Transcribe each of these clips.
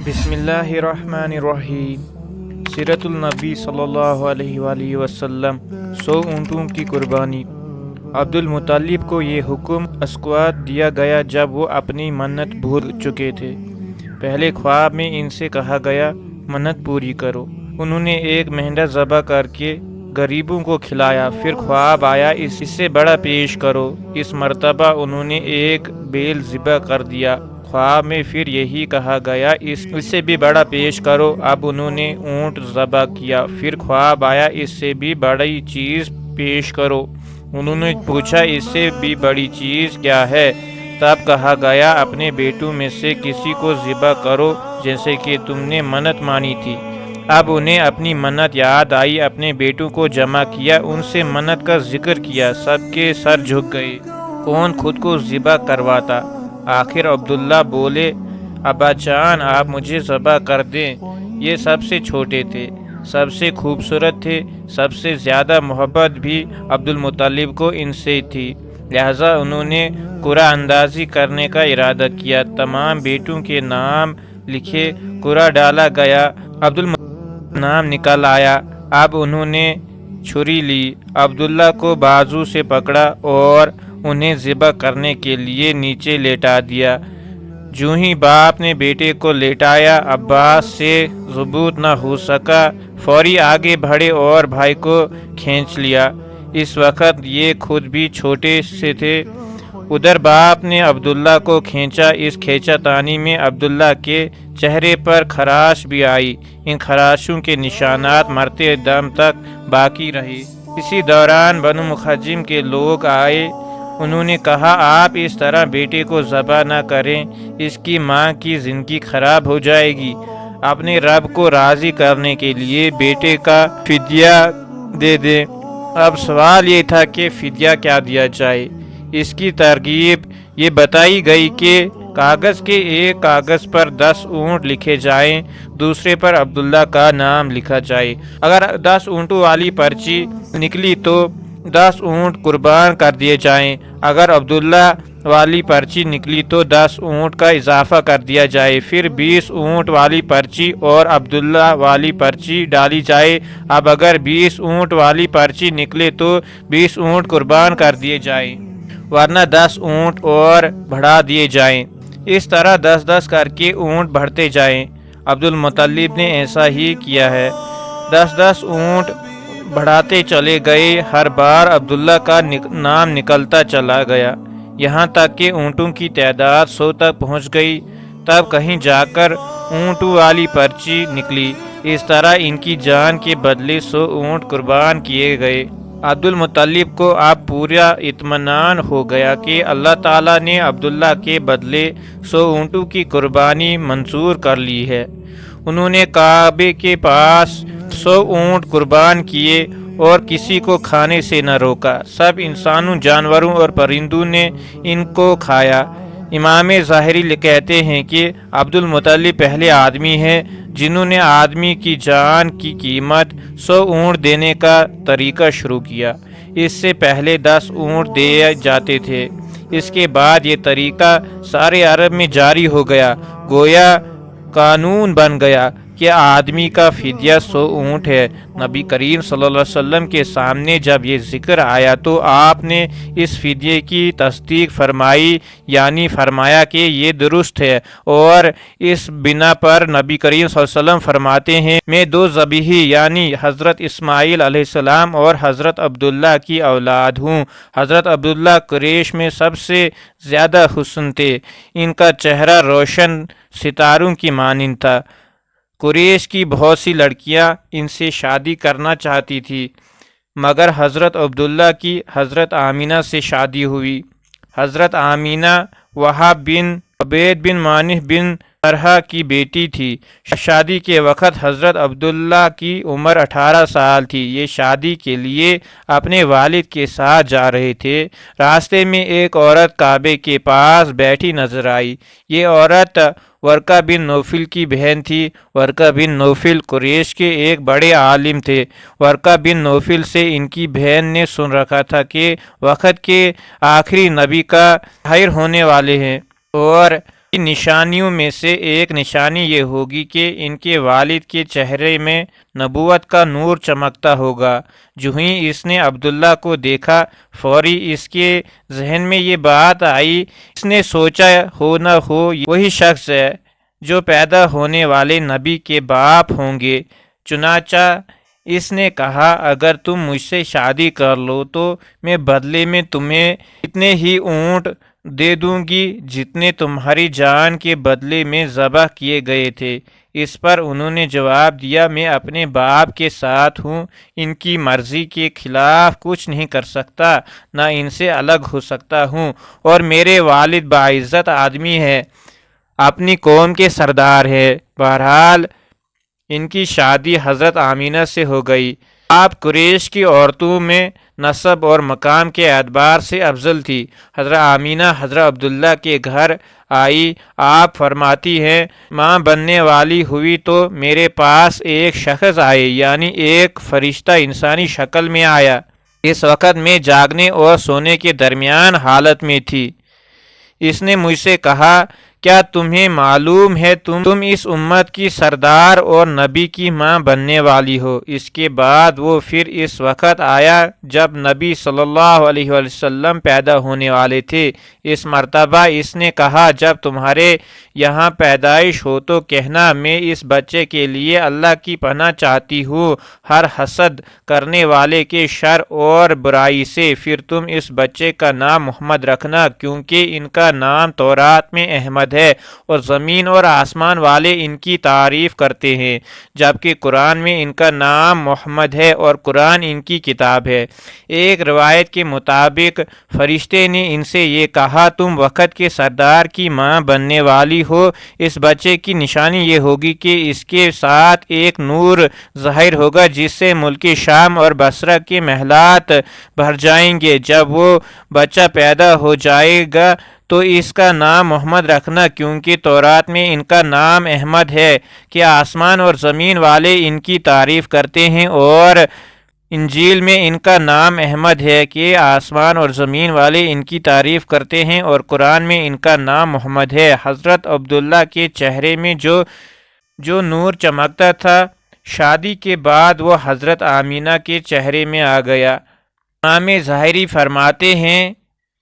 بسم اللہ الرحمن الرحیم۔ سیرت النبی صلی اللہ علیہ وآلہ وسلم 100 اونٹوں کی قربانی۔ عبد المطلب کو یہ حکم اسکوات دیا گیا جب وہ اپنی منت بھول چکے تھے۔ پہلے خواب میں ان سے کہا گیا منت پوری کرو۔ انہوں نے ایک مہنڈا ذبح کر کے غریبوں کو کھلایا۔ پھر خواب آیا اس سے بڑا پیش کرو۔ اس مرتبہ انہوں نے ایک بیل ذبح کر دیا۔ خواب میں پھر یہی کہا گیا اس سے بھی بڑا پیش کرو۔ اب انہوں نے اونٹ ذبح کیا۔ پھر خواب آیا اس سے بھی بڑی چیز پیش کرو۔ انہوں نے پوچھا اس سے بھی بڑی چیز کیا ہے؟ تب کہا گیا اپنے بیٹوں میں سے کسی کو ذبح کرو جیسے کہ تم نے منت مانی تھی۔ اب انہیں اپنی منت یاد آئی، اپنے بیٹوں کو جمع کیا، ان سے منت کا ذکر کیا۔ سب کے سر جھک گئے، کون خود کو ذبح کرواتا؟ آخر عبداللہ بولے ابا جان آپ مجھے ذبح کر دیں۔ یہ سب سے چھوٹے تھے، سب سے خوبصورت تھے، سب سے زیادہ محبت بھی عبد المطلب کو ان سے تھی، لہذا انہوں نے قرعہ اندازی کرنے کا ارادہ کیا۔ تمام بیٹوں کے نام لکھے، قرعہ ڈالا گیا، عبد المطلب نام نکل آیا۔ اب انہوں نے چھری لی، عبداللہ کو بازو سے پکڑا اور انہیں ذبح کرنے کے لیے نیچے لیٹا دیا۔ جو ہی باپ نے بیٹے کو لیٹایا، عباس سے ثبوت نہ ہو سکا، فوری آگے بڑھے اور بھائی کو کھینچ لیا۔ اس وقت یہ خود بھی چھوٹے سے تھے۔ ادھر باپ نے عبداللہ کو کھینچا۔ اس کھینچا تانی میں عبداللہ کے چہرے پر خراش بھی آئی۔ ان خراشوں کے نشانات مرتے دم تک باقی رہے۔ اسی دوران بنو مخزوم کے لوگ آئے۔ انہوں نے کہا آپ اس طرح بیٹے کو ذبح نہ کریں، اس کی ماں کی زندگی خراب ہو جائے گی۔ اپنے رب کو راضی کرنے کے لیے بیٹے کا فدیہ دے دیں۔ اب سوال یہ تھا کہ فدیہ کیا دیا جائے۔ اس کی ترغیب یہ بتائی گئی کہ کاغذ کے ایک کاغذ پر 10 اونٹ لکھے جائیں، دوسرے پر عبداللہ کا نام لکھا جائے۔ اگر 10 اونٹوں والی پرچی نکلی تو 10 اونٹ قربان کر دیے جائیں۔ اگر عبداللہ والی پرچی نکلی تو 10 اونٹ کا اضافہ کر دیا جائے۔ پھر 20 اونٹ والی پرچی اور عبداللہ والی پرچی ڈالی جائے۔ اب اگر 20 اونٹ والی پرچی نکلے تو 20 اونٹ قربان کر دیے جائیں، ورنہ 10 اونٹ اور بڑھا دیے جائیں۔ اس طرح 10-10 کر کے اونٹ بڑھتے جائیں۔ عبد المطلب نے ایسا ہی کیا ہے، 10-10 اونٹ بڑھاتے چلے گئے۔ ہر بار عبداللہ کا نام نکلتا چلا گیا، یہاں تک کہ اونٹوں کی تعداد 100 تک پہنچ گئی۔ تب کہیں جا کر اونٹوں والی پرچی نکلی۔ اس طرح ان کی جان کے بدلے 100 اونٹ قربان کیے گئے۔ عبد المطلب کو اب پورا اطمینان ہو گیا کہ اللہ تعالیٰ نے عبداللہ کے بدلے 100 اونٹوں کی قربانی منظور کر لی ہے۔ انہوں نے کعبے کے پاس 100 اونٹ قربان کیے اور کسی کو کھانے سے نہ روکا۔ سب انسانوں، جانوروں اور پرندوں نے ان کو کھایا۔ امام ظاہری کہتے ہیں کہ عبد المطلب پہلے آدمی ہیں جنہوں نے آدمی کی جان کی قیمت 100 اونٹ دینے کا طریقہ شروع کیا۔ اس سے پہلے 10 اونٹ دیے جاتے تھے۔ اس کے بعد یہ طریقہ سارے عرب میں جاری ہو گیا، گویا قانون بن گیا کہ آدمی کا فدیہ 100 اونٹ ہے۔ نبی کریم صلی اللہ علیہ وسلم کے سامنے جب یہ ذکر آیا تو آپ نے اس فدیے کی تصدیق فرمائی، یعنی فرمایا کہ یہ درست ہے، اور اس بنا پر نبی کریم صلی اللہ علیہ وسلم فرماتے ہیں میں 2 ذبیحی یعنی حضرت اسماعیل علیہ السلام اور حضرت عبداللہ کی اولاد ہوں۔ حضرت عبداللہ قریش میں سب سے زیادہ حسن تھے، ان کا چہرہ روشن ستاروں کی مانند تھا۔ قریش کی بہت سی لڑکیاں ان سے شادی کرنا چاہتی تھی، مگر حضرت عبداللہ کی حضرت آمینہ سے شادی ہوئی۔ حضرت آمینہ وہاب بن عبید بن مانح بن طلحہ کی بیٹی تھی۔ شادی کے وقت حضرت عبداللہ کی عمر 18 سال تھی۔ یہ شادی کے لیے اپنے والد کے ساتھ جا رہے تھے۔ راستے میں ایک عورت کعبے کے پاس بیٹھی نظر آئی۔ یہ عورت ورقہ بن نوفل کی بہن تھی۔ ورقہ بن نوفل قریش کے ایک بڑے عالم تھے۔ ورقہ بن نوفل سے ان کی بہن نے سن رکھا تھا کہ وقت کے آخری نبی کا ظاہر ہونے والے ہیں، اور ان نشانیوں میں سے ایک نشانی یہ ہوگی کہ ان کے والد کے چہرے میں نبوت کا نور چمکتا ہوگا۔ جو ہی اس نے عبداللہ کو دیکھا، فوری اس کے ذہن میں یہ بات آئی۔ اس نے سوچا ہو نہ ہو وہی شخص ہے جو پیدا ہونے والے نبی کے باپ ہوں گے۔ چنانچہ اس نے کہا، اگر تم مجھ سے شادی کر لو تو میں بدلے میں تمہیں اتنے ہی اونٹ دے دوں گی جتنے تمہاری جان کے بدلے میں ذبح کیے گئے تھے۔ اس پر انہوں نے جواب دیا، میں اپنے باپ کے ساتھ ہوں، ان کی مرضی کے خلاف کچھ نہیں کر سکتا، نہ ان سے الگ ہو سکتا ہوں، اور میرے والد باعزت آدمی ہے، اپنی قوم کے سردار ہے۔ بہرحال ان کی شادی حضرت آمینہ سے ہو گئی۔ آپ قریش کی عورتوں میں نسب اور مقام کے اعتبار سے افضل تھی۔ حضرت آمینہ حضرت عبداللہ کے گھر آئی۔ آپ فرماتی ہیں، ماں بننے والی ہوئی تو میرے پاس ایک شخص آئے، یعنی ایک فرشتہ انسانی شکل میں آیا۔ اس وقت میں جاگنے اور سونے کے درمیان حالت میں تھی۔ اس نے مجھ سے کہا، کیا تمہیں معلوم ہے تم اس امت کی سردار اور نبی کی ماں بننے والی ہو؟ اس کے بعد وہ پھر اس وقت آیا جب نبی صلی اللہ علیہ وسلم پیدا ہونے والے تھے۔ اس مرتبہ اس نے کہا، جب تمہارے یہاں پیدائش ہو تو کہنا، میں اس بچے کے لیے اللہ کی پناہ چاہتی ہوں ہر حسد کرنے والے کے شر اور برائی سے۔ پھر تم اس بچے کا نام محمد رکھنا، کیونکہ ان کا نام تورات میں احمد ہے اور زمین اور آسمان والے ان کی تعریف کرتے ہیں، جبکہ قرآن میں ان کا نام محمد ہے اور قرآن ان کی کتاب ہے۔ ایک روایت کے مطابق فرشتے نے ان سے یہ کہا، تم وقت کے سردار کی ماں بننے والی ہو۔ اس بچے کی نشانی یہ ہوگی کہ اس کے ساتھ ایک نور ظاہر ہوگا جس سے ملک شام اور بصرہ کے محلات بھر جائیں گے۔ جب وہ بچہ پیدا ہو جائے گا تو اس کا نام محمد رکھنا، کیونکہ تورات میں ان کا نام احمد ہے کہ آسمان اور زمین والے ان کی تعریف کرتے ہیں، اور انجیل میں ان کا نام احمد ہے کہ آسمان اور زمین والے ان کی تعریف کرتے ہیں، اور قرآن میں ان کا نام محمد ہے۔ حضرت عبداللہ کے چہرے میں جو نور چمکتا تھا، شادی کے بعد وہ حضرت آمینہ کے چہرے میں آ گیا۔ امام ظاہری فرماتے ہیں،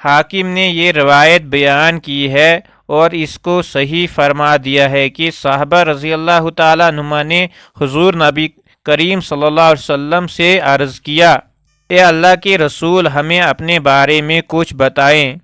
حاکم نے یہ روایت بیان کی ہے اور اس کو صحیح فرما دیا ہے کہ صحابہ رضی اللہ تعالیٰ عنہ نے حضور نبی کریم صلی اللہ علیہ وسلم سے عرض کیا، اے اللہ کے رسول، ہمیں اپنے بارے میں کچھ بتائیں۔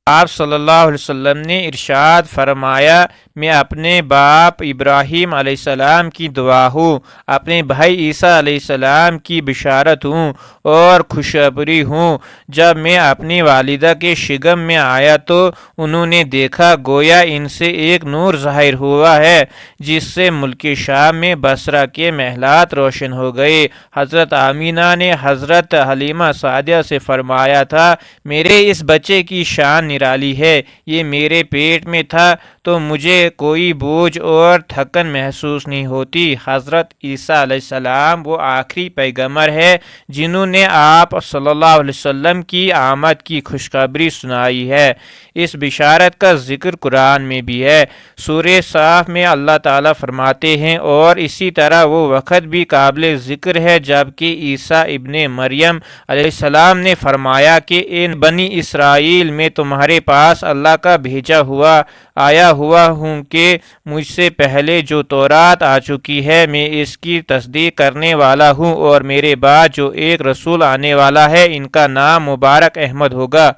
آپ صلی اللہ علیہ وسلم نے ارشاد فرمایا، میں اپنے باپ ابراہیم علیہ السلام کی دعا ہوں، اپنے بھائی عیسیٰ علیہ السلام کی بشارت ہوں اور خوشخبری ہوں۔ جب میں اپنی والدہ کے شگم میں آیا تو انہوں نے دیکھا گویا ان سے ایک نور ظاہر ہوا ہے جس سے ملک شام میں بصرہ کے محلات روشن ہو گئے۔ حضرت آمینہ نے حضرت حلیمہ سعدیہ سے فرمایا تھا، میرے اس بچے کی شان نرالی ہے، یہ میرے پیٹ میں تھا تو مجھے کوئی بوجھ اور تھکن محسوس نہیں ہوتی۔ حضرت عیسیٰ علیہ السلام وہ آخری پیغمبر ہے جنہوں نے آپ صلی اللہ علیہ وسلم کی آمد کی خوشخبری سنائی ہے۔ اس بشارت کا ذکر قرآن میں بھی ہے۔ سورہ صاف میں اللہ تعالیٰ فرماتے ہیں، اور اسی طرح وہ وقت بھی قابل ذکر ہے جبکہ عیسیٰ ابن مریم علیہ السلام نے فرمایا کہ ان بنی اسرائیل میں تمہارے پاس اللہ کا بھیجا ہوا آیا ہوا ہوں کہ مجھ سے پہلے جو تورات آ چکی ہے میں اس کی تصدیق کرنے والا ہوں، اور میرے بعد جو ایک رسول آنے والا ہے ان کا نام مبارک احمد ہوگا،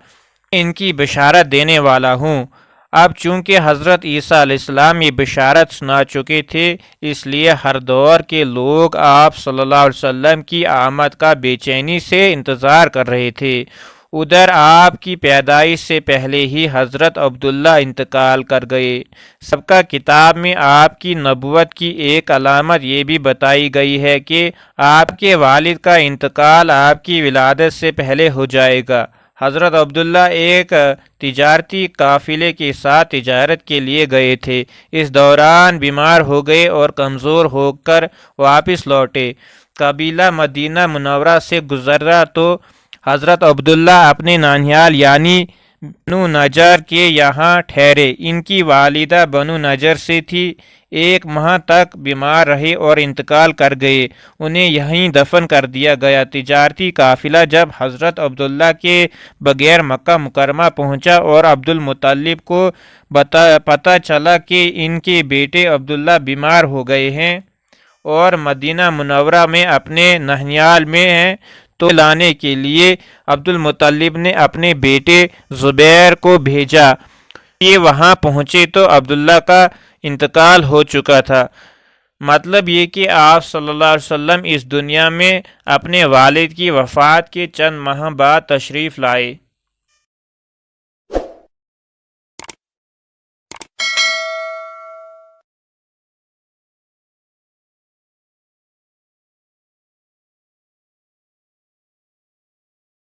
ان کی بشارت دینے والا ہوں۔ اب چونکہ حضرت عیسیٰ علیہ السلام یہ بشارت سنا چکے تھے، اس لیے ہر دور کے لوگ آپ صلی اللہ علیہ وسلم کی آمد کا بے چینی سے انتظار کر رہے تھے۔ ادھر آپ کی پیدائش سے پہلے ہی حضرت عبداللہ انتقال کر گئے۔ سبقہ کتاب میں آپ کی نبوت کی ایک علامت یہ بھی بتائی گئی ہے کہ آپ کے والد کا انتقال آپ کی ولادت سے پہلے ہو جائے گا۔ حضرت عبداللہ ایک تجارتی قافلے کے ساتھ تجارت کے لیے گئے تھے، اس دوران بیمار ہو گئے اور کمزور ہو کر واپس لوٹے۔ قبیلہ مدینہ منورہ سے گزرا تو حضرت عبداللہ اپنے نانیال یعنی بنو نجار کے یہاں ٹھہرے۔ ان کی والدہ بنو نجار سے تھی، 1 ماہ تک بیمار رہے اور انتقال کر گئے، انہیں یہیں دفن کر دیا گیا۔ تجارتی قافلہ جب حضرت عبداللہ کے بغیر مکہ مکرمہ پہنچا اور عبد المطلب کو پتہ چلا کہ ان کے بیٹے عبداللہ بیمار ہو گئے ہیں اور مدینہ منورہ میں اپنے نہنیال میں ہیں، تو لانے کے لیے عبد المطلب نے اپنے بیٹے زبیر کو بھیجا۔ یہ وہاں پہنچے تو عبداللہ کا انتقال ہو چکا تھا۔ مطلب یہ کہ آپ صلی اللہ علیہ وسلم اس دنیا میں اپنے والد کی وفات کے چند ماہ بعد تشریف لائے۔